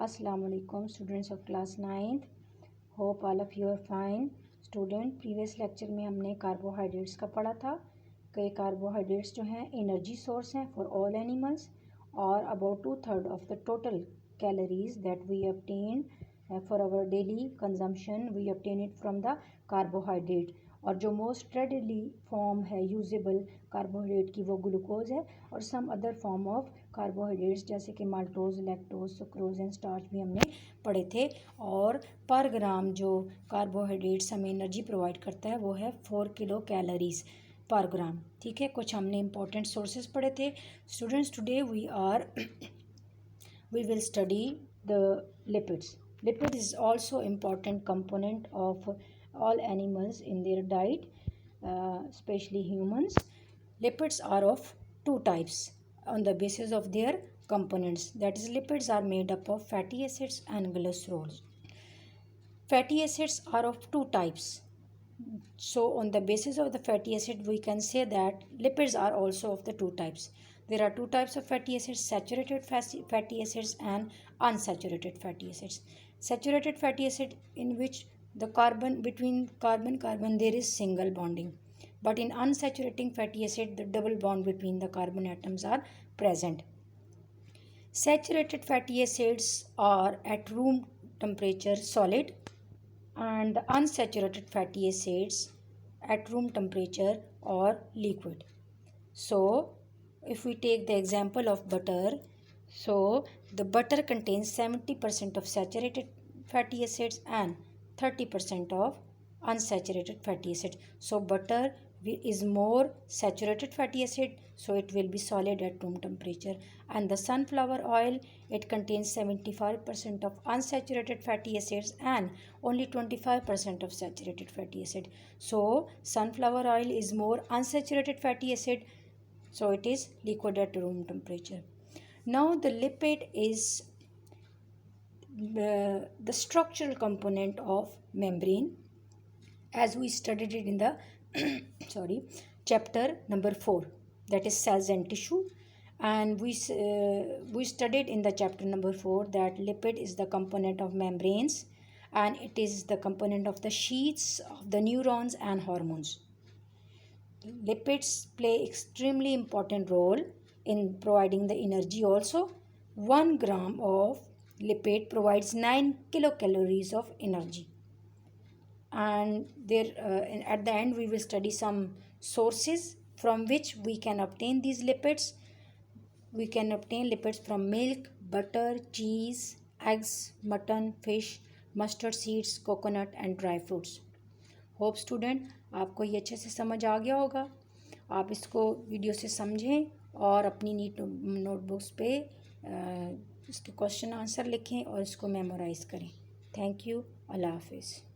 Assalamu alaikum students of class 9th. Hope all of you are fine. Student, previous lecture में हमने carbohydrates का पढ़ा था कि कार्बोहाइड्रेट्स जो हैं एनर्जी सोर्स हैं फॉर ऑल एनिमल्स और about 2/3 of the total calories that we obtain for our daily consumption we obtain it from the carbohydrate. और जो मोस्ट रेडिली फॉर्म है यूजेबल कार्बोहाइड्रेट की वो ग्लूकोज है और some other form of carbohydrates जैसे कि maltose, lactose, sucrose and starch भी हमने पढ़े थे। और पर ग्राम जो कार्बोहाइड्रेट्स हमें एनर्जी प्रोवाइड करता है वो है 4 किलो कैलोरीज पर ग्राम। ठीक है, कुछ हमने इंपॉर्टेंट सोर्सेज पढ़े थे। Students, today we will study the lipids. Lipid is also important component of all animals in their diet, especially humans. Lipids are of two types on the basis of their components. That is, lipids are made up of fatty acids and glycerols. Fatty acids are of two types. So on the basis of the fatty acid, we can say that lipids are also of the two types. There are two types of fatty acids: saturated fatty acids and unsaturated fatty acids. Saturated fatty acid, in which the carbon between carbon there is single bonding, but in unsaturated fatty acid the double bond between the carbon atoms are present. Saturated fatty acids are at room temperature solid and the unsaturated fatty acids at room temperature or liquid. So if we take the example of butter, so the butter contains 70% of saturated fatty acids and 30% of unsaturated fatty acids. So butter is more saturated fatty acid, so it will be solid at room temperature. And the sunflower oil, it contains 75% of unsaturated fatty acids and only 25% of saturated fatty acid. So sunflower oil is more unsaturated fatty acid, so it is liquid at room temperature. Now the lipid is the structural component of membrane, as we studied it in the chapter number 4, that is cells and tissue. And we studied in the chapter number 4 that lipid is the component of membranes and it is the component of the sheaths of the neurons and hormones. Lipids play extremely important role in providing the energy also. 1 gram of lipid provides 9 kilocalories of energy. And there at the end we will study some sources from which we can obtain these lipids. We can obtain lipids from milk, butter, cheese, eggs, mutton, fish, mustard seeds, coconut and dry fruits. Hope student आपको ये अच्छे से समझ आ गया होगा। आप इसको video से समझें और अपनी नीट नोटबुक्स पे इसके क्वेश्चन आंसर लिखें और इसको मेमोराइज़ करें। Thank you. अल्लाह हाफिज़।